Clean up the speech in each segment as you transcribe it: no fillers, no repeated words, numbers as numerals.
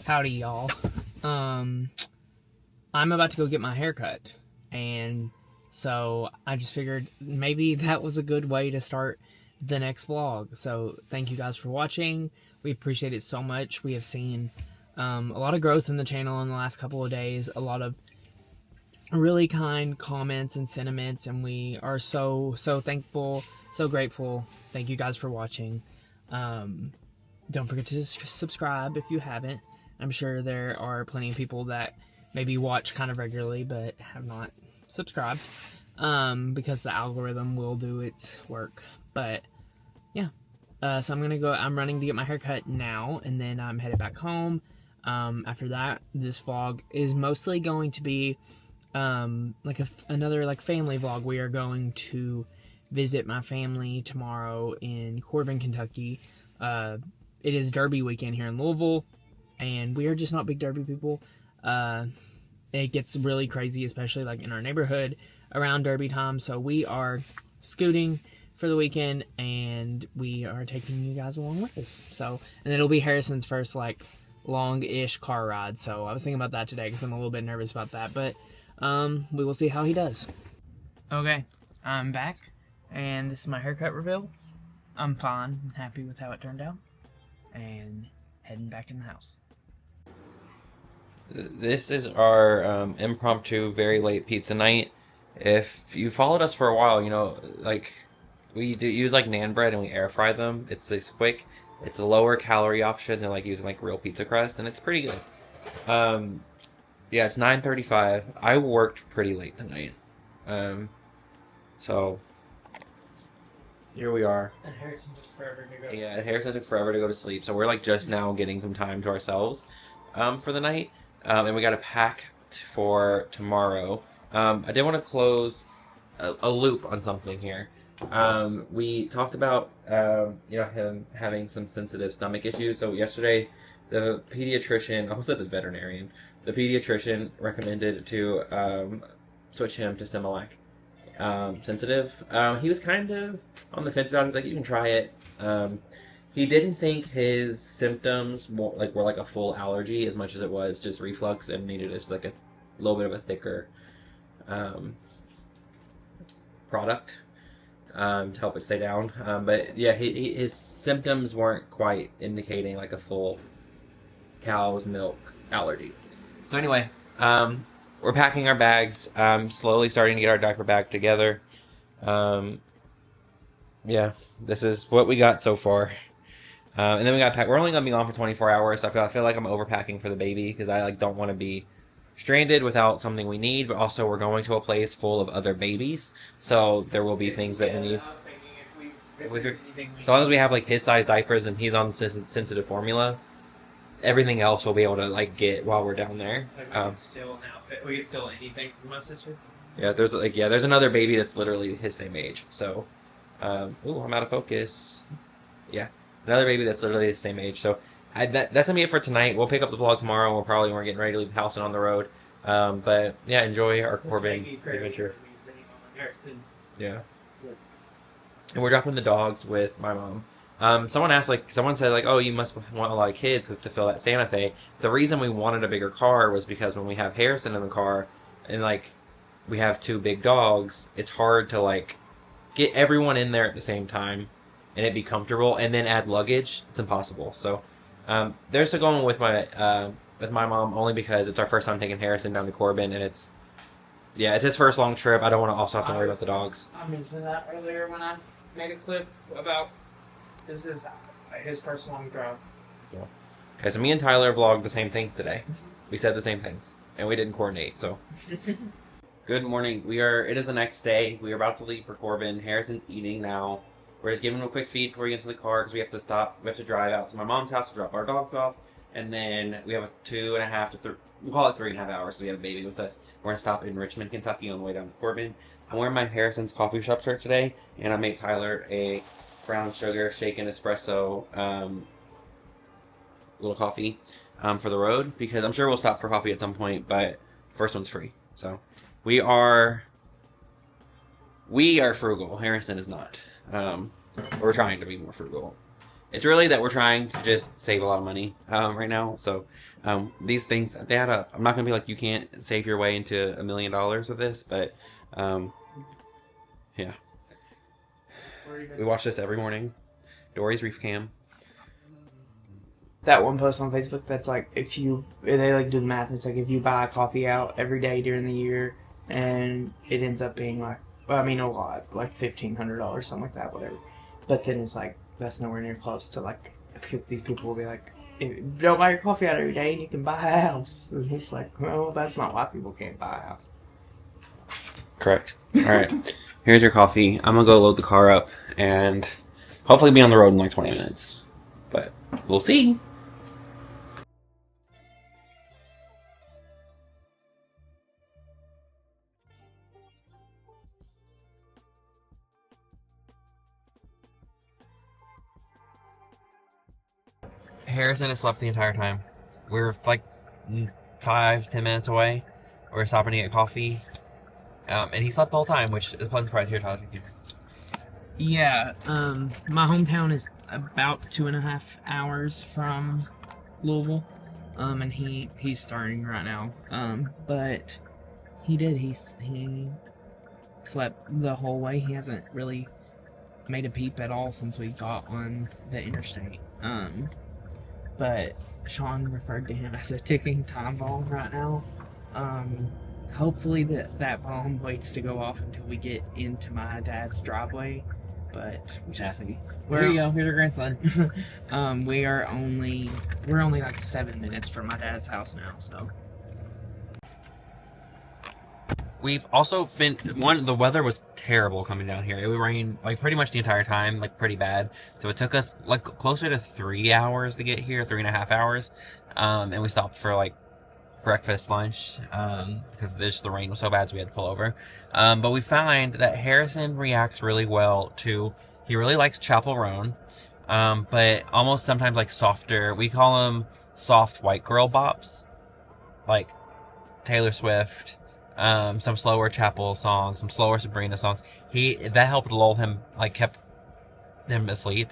Howdy, y'all. I'm about to go get my hair cut, and so I just figured maybe that was a good way to start the next vlog. So thank you guys for watching. We appreciate it so much. We have seen a lot of growth in the channel in the last couple of days, a lot of really kind comments and sentiments, and we are so thankful, so grateful. Thank you guys for watching. Don't forget to subscribe if you haven't. I'm sure there are plenty of people that maybe watch kind of regularly but have not subscribed, because the algorithm will do its work. But yeah, so I'm running to get my hair cut now, and then I'm headed back home. After that, this vlog is mostly going to be like another family vlog. We are going to visit my family tomorrow in Corbin, Kentucky. It is Derby weekend here in Louisville, and we are just not big Derby people. It gets really crazy, especially in our neighborhood around Derby time. So we are scooting for the weekend, and we are taking you guys along with us. So, and it'll be Harrison's first long-ish car ride. So I was thinking about that today because I'm a little bit nervous about that, but we will see how he does. Okay, I'm back, and this is my haircut reveal. I'm fine and happy with how it turned out, and heading back in the house. This is our impromptu very late pizza night. If you followed us for a while, you know, we do use naan bread and we air fry them. It's quick. It's a lower calorie option than using real pizza crust, and it's pretty good. Yeah, it's 9:35. I worked pretty late tonight. So here we are. And Harrison took forever to go. Yeah, Harrison took forever to go to sleep, so we're just now getting some time to ourselves for the night. And we got to pack for tomorrow. I did want to close a loop on something here. We talked about him having some sensitive stomach issues. So yesterday, the pediatrician, I almost said the veterinarian, the pediatrician recommended to switch him to Similac sensitive. He was kind of on the fence about it. He's like, you can try it. He didn't think his symptoms were a full allergy as much as it was just reflux and needed just a little bit of a thicker product to help it stay down. But yeah, his symptoms weren't quite indicating a full cow's milk allergy. So anyway, we're packing our bags, slowly starting to get our diaper bag together. Yeah, this is what we got so far. And then we got to pack. We're only going to be gone for 24 hours, so I feel like I'm overpacking for the baby because I don't want to be stranded without something we need, but also we're going to a place full of other babies, so there will be things that we need. I was thinking So long as we have his size diapers and he's on sensitive formula, everything else we'll be able to get while we're down there. we could steal an outfit. We could steal anything from my sister. Yeah, there's another baby that's literally his same age. So, ooh, I'm out of focus. Yeah, another baby that's literally the same age. So, that's gonna be it for tonight. We'll pick up the vlog tomorrow. We're getting ready to leave the house and on the road. But yeah, enjoy our Corbin adventure. Yeah. And we're dropping the dogs with my mom. Someone asked, someone said, oh, you must want a lot of kids to fill that Santa Fe. The reason we wanted a bigger car was because when we have Harrison in the car and we have two big dogs, it's hard to get everyone in there at the same time and it be comfortable and then add luggage. It's impossible. So they're still going with my mom only because it's our first time taking Harrison down to Corbin, and it's his first long trip. I don't want to also have to worry about the dogs. I mentioned that earlier when I made a clip about this is his first long drive. Yeah. Okay, so me and Tyler vlogged the same things today. We said the same things, and we didn't coordinate, so. Good morning. It is the next day. We are about to leave for Corbin. Harrison's eating now. We're just giving him a quick feed before we get into the car because we have to stop. We have to drive out to my mom's house to drop our dogs off, and then we have a 2.5 to we'll call it 3.5 hours, so we have a baby with us. We're going to stop in Richmond, Kentucky on the way down to Corbin. I'm wearing my Harrison's Coffee Shop shirt today, and I made Tyler a brown sugar shaken espresso little coffee for the road because I'm sure we'll stop for coffee at some point, but first one's free. So we are frugal. Harrison is not. We're trying to be more frugal. It's really that we're trying to just save a lot of money right now. So these things, they add up. I'm not going to be like, you can't save your way into $1 million with this, but yeah. We watch this every morning. Dory's Reef Cam. That one post on Facebook that's like, they like do the math, it's like if you buy coffee out every day during the year and it ends up being like, well, I mean a lot, like $1,500, something like that, whatever. But then it's like, that's nowhere near close to like, because these people will be like, if you don't buy your coffee out every day, you can buy a house. And it's like, well, that's not why people can't buy a house. Correct. All right. Here's your coffee. I'm going to go load the car up and hopefully be on the road in like 20 minutes. But we'll see. Harrison has slept the entire time. We're like 5-10 minutes away. We're stopping to get coffee. And he slept the whole time, which is a pleasant surprise here, Tyler. Yeah, my hometown is about 2.5 hours from Louisville, and he's starting right now. But he slept the whole way. He hasn't really made a peep at all since we got on the interstate. But Sean referred to him as a ticking time bomb right now. Hopefully that bomb waits to go off until we get into my dad's driveway, but we shall see. Here you go. Here's your grandson. We're only like 7 minutes from my dad's house now, so. We've also been the weather was terrible coming down here. It would rain like pretty much the entire time, like pretty bad. So it took us like closer to 3 hours to get here, 3.5 hours. And we stopped for like breakfast, lunch, because the rain was so bad, so we had to pull over. But we find that Harrison reacts really well to, he really likes Chapel Roan, but almost sometimes like softer, we call them soft white girl bops, like Taylor Swift, some slower Chapel songs, some slower Sabrina songs. That helped lull him, like kept him asleep.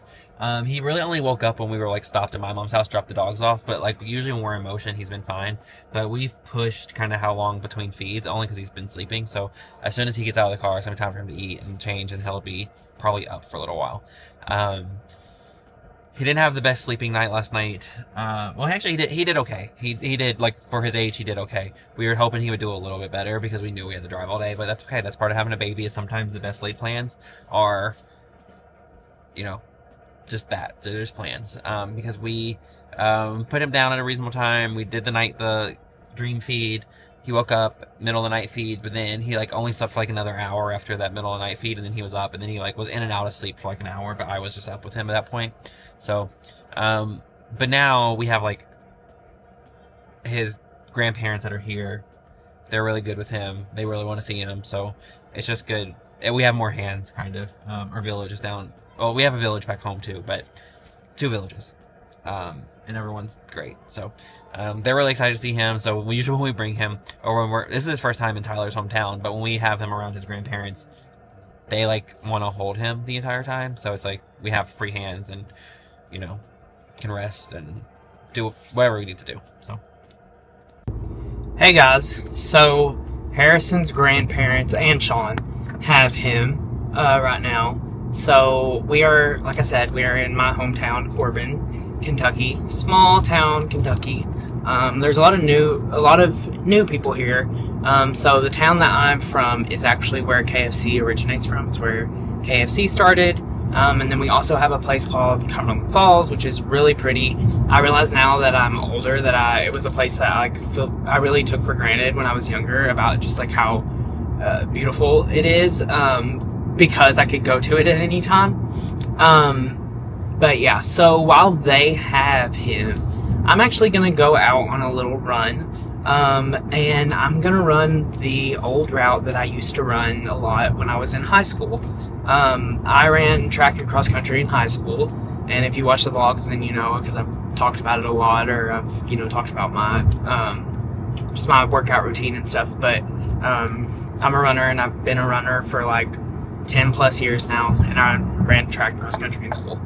He really only woke up when we were like stopped at my mom's house, dropped the dogs off, but like usually when we're in motion, he's been fine. But we've pushed kind of how long between feeds, only because he's been sleeping. So as soon as he gets out of the car, it's gonna be time for him to eat and change, and he'll be probably up for a little while. He didn't have the best sleeping night last night. Well, actually, he did okay. He did, like, for his age, he did okay. We were hoping he would do a little bit better because we knew we had to drive all day, but that's okay. That's part of having a baby, is sometimes the best laid plans are, you know, just that. There's plans. Because we put him down at a reasonable time. We did the dream feed. He woke up middle of the night feed, but then he like only slept for like another hour after that middle of the night feed, and then he was up, and then he like was in and out of sleep for like an hour, but I was just up with him at that point. So, but now we have like his grandparents that are here. They're really good with him. They really want to see him, so it's just good. And we have more hands, kind of. Our village is down. Well, we have a village back home too, but 2 villages. And everyone's great. So, they're really excited to see him. So usually when we bring him, or when this is his first time in Tyler's hometown, but when we have him around his grandparents, they like want to hold him the entire time. So it's like we have free hands and, you know, can rest and do whatever we need to do. So. Hey guys, so Harrison's grandparents and Sean have him right now. So we are, like I said, we are in my hometown, Corbin, Kentucky, small town, Kentucky. There's a lot of new people here. So the town that I'm from is actually where KFC originates from. It's where KFC started. And then we also have a place called Cumberland Falls, which is really pretty. I realize now that I'm older that it was a place that I really took for granted when I was younger, about just like how beautiful it is, because I could go to it at any time. But yeah, so while they have him, I'm actually going to go out on a little run, and I'm going to run the old route that I used to run a lot when I was in high school. I ran track and cross country in high school, and if you watch the vlogs, then you know, because I've talked about it a lot, or I've, you know, talked about my, just my workout routine and stuff. But I'm a runner, and I've been a runner for like 10 plus years now, and I ran track and cross country in school.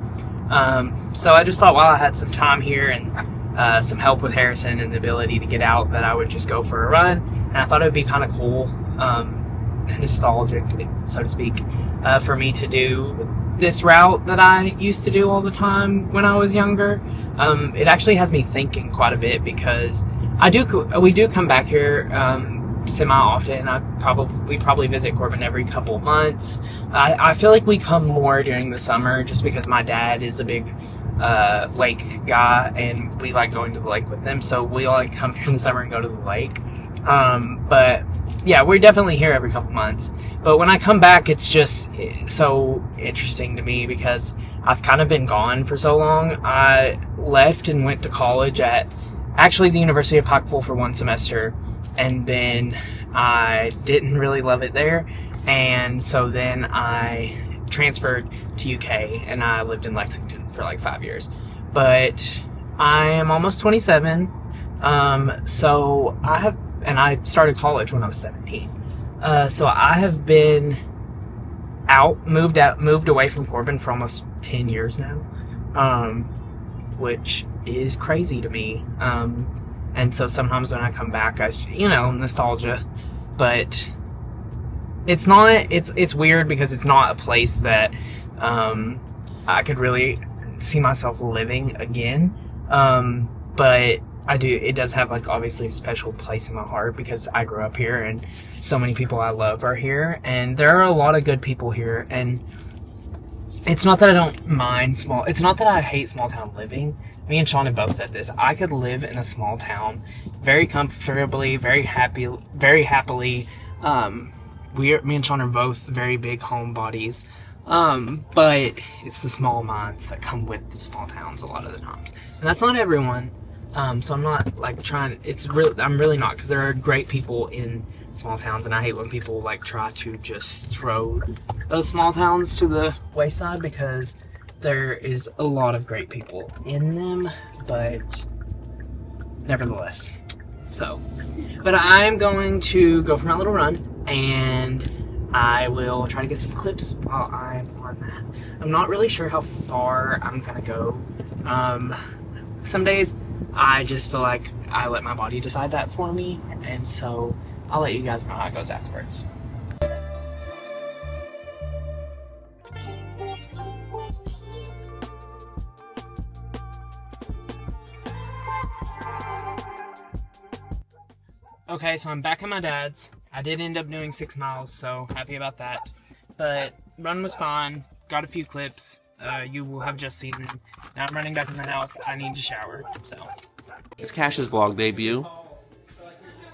So I just thought while I had some time here and some help with Harrison and the ability to get out, that I would just go for a run. And I thought it would be kind of cool, nostalgic, so to speak, for me to do this route that I used to do all the time when I was younger. It actually has me thinking quite a bit, because we do come back here semi-often. We probably visit Corbin every couple months. I feel like we come more during the summer just because my dad is a big lake guy, and we like going to the lake with him, so we like come here in the summer and go to the lake. But yeah, we're definitely here every couple months. But when I come back, it's just so interesting to me because I've kind of been gone for so long. I left and went to college at actually the University of Pikeville for one semester, and then I didn't really love it there, and so then I transferred to UK, and I lived in Lexington for like 5 years. But I am almost 27, so I started college when I was 17. So I have been moved away from Corbin for almost 10 years now, which is crazy to me. And so sometimes when I come back, nostalgia, but it's weird because it's not a place that, I could really see myself living again. But it does have like obviously a special place in my heart because I grew up here and so many people I love are here, and there are a lot of good people here. And it's not that I don't mind it's not that I hate small town living. Me and Sean have both said this. I could live in a small town very comfortably, very happily. Me and Sean are both very big homebodies. But it's the small minds that come with the small towns a lot of the times. And that's not everyone. So I'm not like trying, I'm really not, because there are great people in small towns, and I hate when people like try to just throw those small towns to the wayside, because there is a lot of great people in them, but nevertheless. But I'm going to go for my little run, and I will try to get some clips while I'm on that. I'm not really sure how far I'm gonna go. Some days I just feel like I let my body decide that for me, and so I'll let you guys know how it goes afterwards. Okay, so I'm back at my dad's. I did end up doing 6 miles, so happy about that. But run was fine. Got a few clips. You will have just seen them. Now I'm running back in the house. I need to shower, so. It's Cash's vlog debut.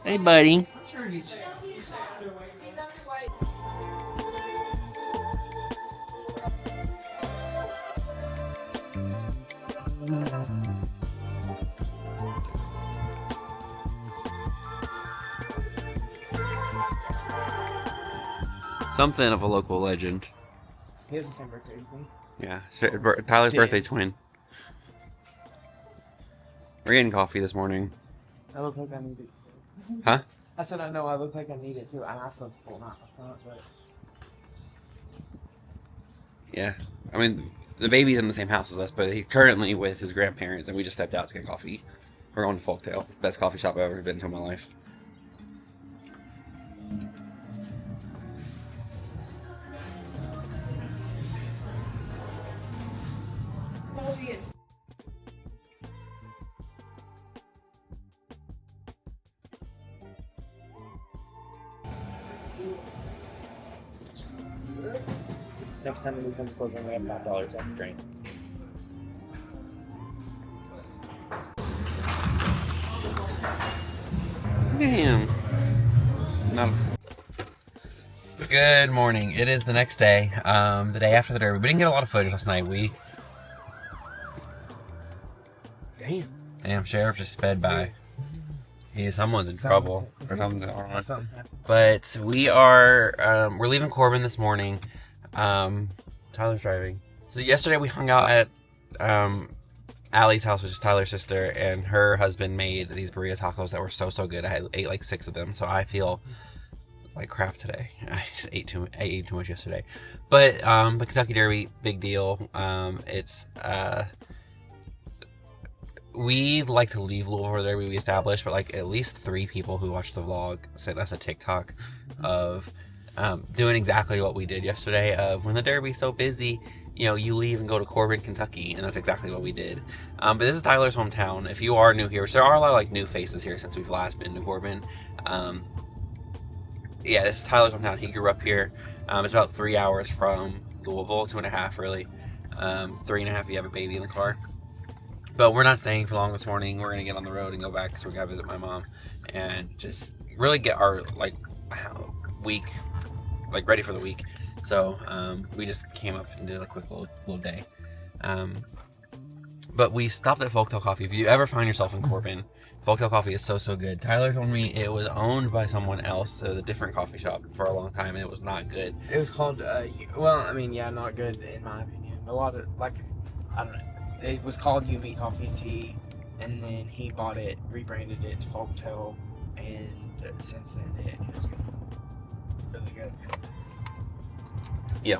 Hey, buddy. Something of a local legend. He has the same birthday as me. Yeah, Tyler's birthday twin. We're getting coffee this morning. I look like I need it. Huh? I said I know I look like I need it too, and I slept full night last night, but... Yeah, I mean, the baby's in the same house as us, but he's currently with his grandparents, and we just stepped out to get coffee. We're going to Folktail, best coffee shop I've ever been to in my life. Next time we come to Portland, we have $5 after drink. Damn. No. Good morning. It is the next day, the day after the derby. We didn't get a lot of footage last night. Damn, Sheriff just sped by. Someone's in trouble or something. But we're leaving Corbin this morning. Tyler's driving. So yesterday we hung out at Allie's house, which is Tyler's sister, and her husband made these burrito tacos that were so good. I ate like 6 of them, so I feel like crap today. I ate too much yesterday. But the Kentucky Derby, big deal. It's we like to leave Louisville for the Derby, we established, but like at least 3 people who watch the vlog say that's a TikTok of doing exactly what we did yesterday. Of when the Derby's so busy, you know, you leave and go to Corbin, Kentucky, and that's exactly what we did. But this is Tyler's hometown. If you are new here, which there are a lot of like new faces here since we've last been to Corbin. Yeah, this is Tyler's hometown. He grew up here. It's about 3 hours from Louisville, 2.5 really. 3.5 if you have a baby in the car. But we're not staying for long this morning. We're gonna get on the road and go back because we gotta visit my mom and just really get our like week like ready for the week. So we just came up and did a quick little day. But we stopped at Folktale Coffee. If you ever find yourself in Corbin, Folktale Coffee is so good. Tyler told me it was owned by someone else. It was a different coffee shop for a long time, and it was not good. It was called, well, I mean, yeah, not good in my opinion. A lot of, like, I don't know. It was called UB Coffee and Tea, and then he bought it, rebranded it to Folktale, and since then it has been really good. Yeah.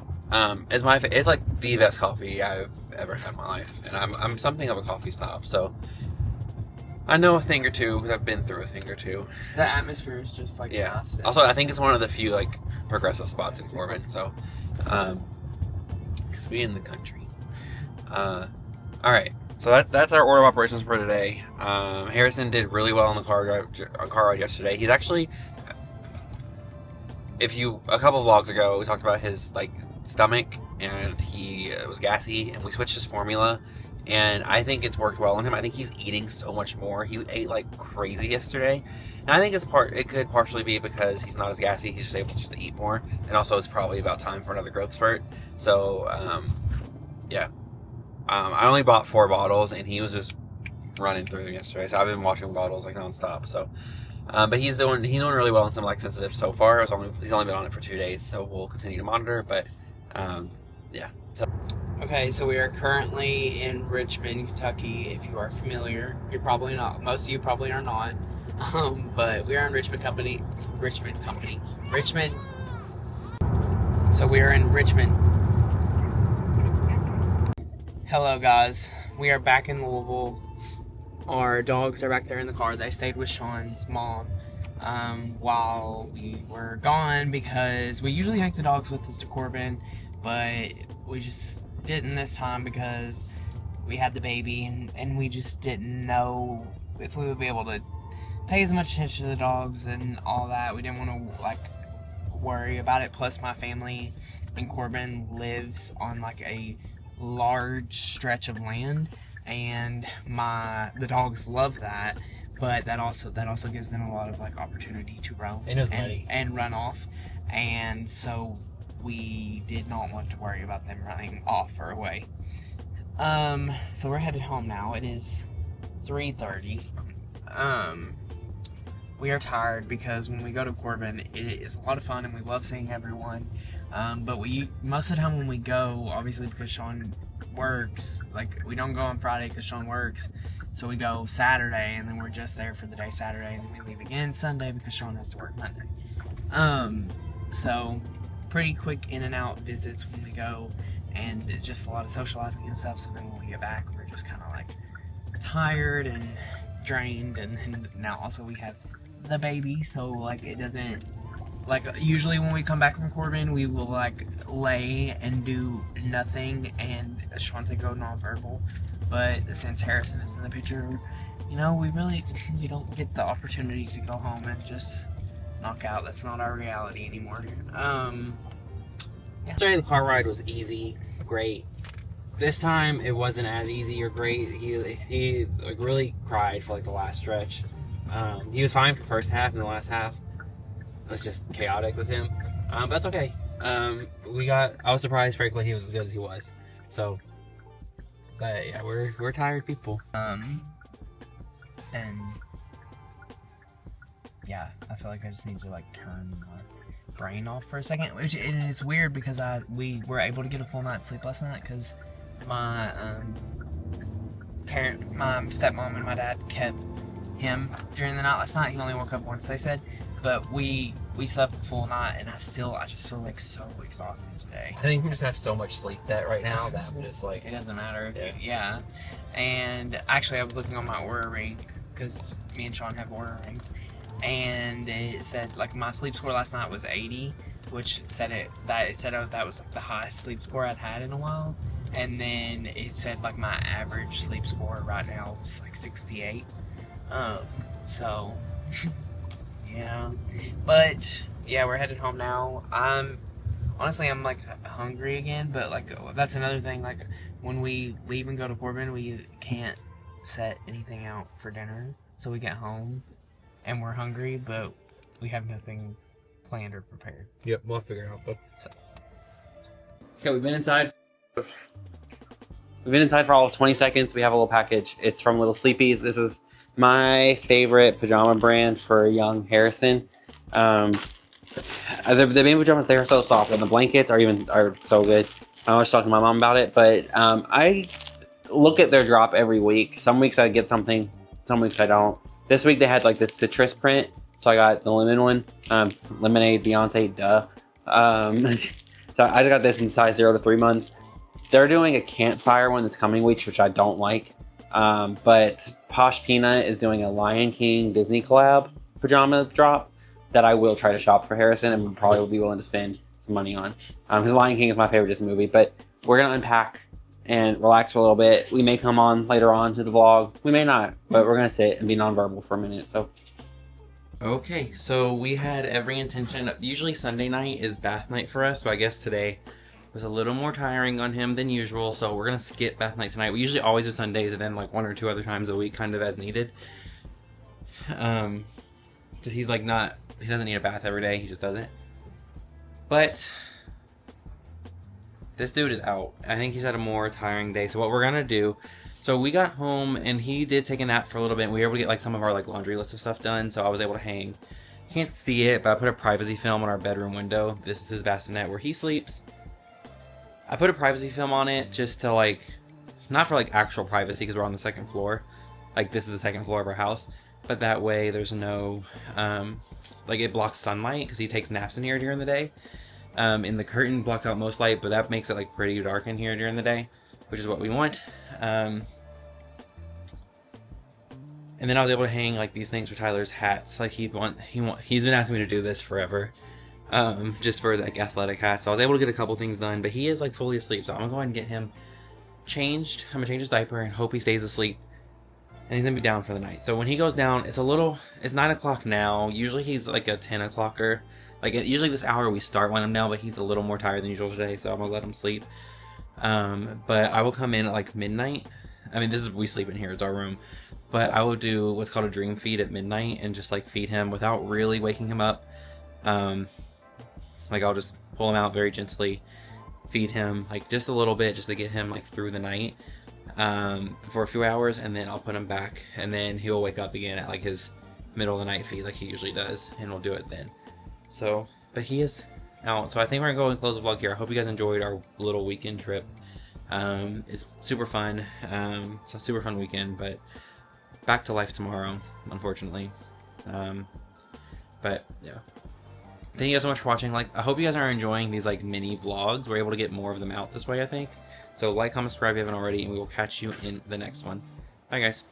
It's like the best coffee I've ever had in my life, and I'm something of a coffee snob, so I know a thing or two because I've been through a thing or two. The atmosphere is just like nice. Also, I think it's one of the few like progressive spots in Corbin, so because we in the country. All right, so that's our order of operations for today. Harrison did really well on the car ride yesterday. He's actually, a couple of vlogs ago, we talked about his like stomach, and he was gassy, and we switched his formula, and I think it's worked well on him. I think he's eating so much more. He ate like crazy yesterday, and I think it could partially be because he's not as gassy. He's just able to eat more, and also it's probably about time for another growth spurt. So yeah, I only bought 4 bottles, and he was just running through them yesterday. So I've been washing bottles like nonstop. So. But he's doing really well in some like sensitive so far. He's only been on it for 2 days, so we'll continue to monitor. But yeah. So. Okay, so we are currently in Richmond, Kentucky. If you are familiar, you're probably not. Most of you probably are not. But we are in Richmond. So we are in Richmond. Hello, guys. We are back in Louisville. Our dogs are back there in the car. They stayed with Sean's mom while we were gone because we usually take the dogs with us to Corbin, but we just didn't this time because we had the baby and we just didn't know if we would be able to pay as much attention to the dogs and all that. We didn't want to like worry about it. Plus my family in Corbin lives on like a large stretch of land, and the dogs love that, but that also gives them a lot of like opportunity to roam and run off, and so we did not want to worry about them running off or away. So we're headed home now. It is 3:30. We are tired because when we go to Corbin, it is a lot of fun and we love seeing everyone. But most of the time when we go, obviously because Sean works, like we don't go on Friday because Sean works, so we go Saturday and then we're just there for the day Saturday, and then we leave again Sunday because Sean has to work Monday. So pretty quick in and out visits when we go, and it's just a lot of socializing and stuff. So then when we get back, we're just kind of like tired and drained, and then now also we have the baby, so like it doesn't, like usually when we come back from Corbin, we will like lay and do nothing and Sean said go nonverbal, but since Harrison is in the picture, you know, we don't get the opportunity to go home and just knock out. That's not our reality anymore. Yesterday the car ride was easy, great. This time it wasn't as easy or great. He like really cried for like the last stretch. He was fine for the first half, and the last half it was just chaotic with him. But that's okay. I was surprised, frankly, he was as good as he was. So, but yeah, we're tired people. And yeah, I feel like I just need to like turn my brain off for a second, which it's weird because we were able to get a full night's sleep last night because my stepmom and my dad kept him during the night last night. He only woke up once, they said. but we slept a full night, and I just feel like so exhausted today. I think we just have so much sleep that right now that I'm just like, It doesn't matter. Yeah. Yeah. And actually, I was looking on my Oura ring because me and Sean have Oura rings, and it said like my sleep score last night was 80, which said that was like the highest sleep score I'd had in a while. And then it said like my average sleep score right now is like 68. So yeah, but yeah, we're headed home now. I'm like hungry again, but like that's another thing. Like when we leave and go to Corbin, we can't set anything out for dinner, so we get home and we're hungry, but we have nothing planned or prepared. yep, we'll figure it out though. So. Okay, we've been inside. We've been inside for all of 20 seconds. We have a little package. It's from Little Sleepies. This is my favorite pajama brand for young Harrison. The baby pajamas, they are so soft, and the blankets are so good. I was talking to my mom about it, but I look at their drop every week. Some weeks I get something, some weeks I don't. This week they had like this citrus print, so I got the lemon one. Lemonade, Beyonce, duh. So I just got this in size 0 to 3 months. They're doing a campfire one this coming week, which I don't like. But Posh Peanut is doing a Lion King Disney collab pajama drop that I will try to shop for Harrison and probably will be willing to spend some money on. Because Lion King is my favorite Disney movie. But we're going to unpack and relax for a little bit. We may come on later on to the vlog. We may not, but we're going to sit and be nonverbal for a minute. So. Okay, so we had every intention. Usually Sunday night is bath night for us, but I guess today was a little more tiring on him than usual, so we're gonna skip bath night tonight. We usually always do Sundays and then like 1 or 2 other times a week, kind of as needed. Because he's like he doesn't need a bath every day, he just doesn't. But this dude is out. I think he's had a more tiring day. So what we're gonna do, so we got home and he did take a nap for a little bit. And we were able to get like some of our like laundry list of stuff done, so I was able to hang. You can't see it, but I put a privacy film on our bedroom window. This is his bassinet where he sleeps. I put a privacy film on it just to like, not for like actual privacy because we're on the 2nd floor. Like this is the 2nd floor of our house. But that way there's no, like it blocks sunlight because he takes naps in here during the day. And the curtain blocks out most light, but that makes it like pretty dark in here during the day, which is what we want. And then I was able to hang like these things for Tyler's hats. Like he's been asking me to do this forever. Just for his like athletic hat. So I was able to get a couple things done, but he is like fully asleep. So I'm gonna go ahead and get him changed. I'm gonna change his diaper and hope he stays asleep. And he's gonna be down for the night. So when he goes down, it's 9 o'clock now. Usually he's like a 10 o'clocker. Like usually this hour we start when I'm down, but he's a little more tired than usual today. So I'm gonna let him sleep. But I will come in at like midnight. I mean, we sleep in here. It's our room. But I will do what's called a dream feed at midnight and just like feed him without really waking him up. Like I'll just pull him out very gently, feed him like just a little bit just to get him like through the night for a few hours, and then I'll put him back, and then he'll wake up again at like his middle of the night feed like he usually does, and we'll do it then. So, but he is out. So I think we're gonna go and close the vlog here. I hope you guys enjoyed our little weekend trip. It's super fun. It's a super fun weekend, but back to life tomorrow, unfortunately. But yeah. Thank you guys so much for watching. Like, I hope you guys are enjoying these like mini vlogs. We're able to get more of them out this way, I think. So like, comment, subscribe if you haven't already, and we will catch you in the next one. Bye guys.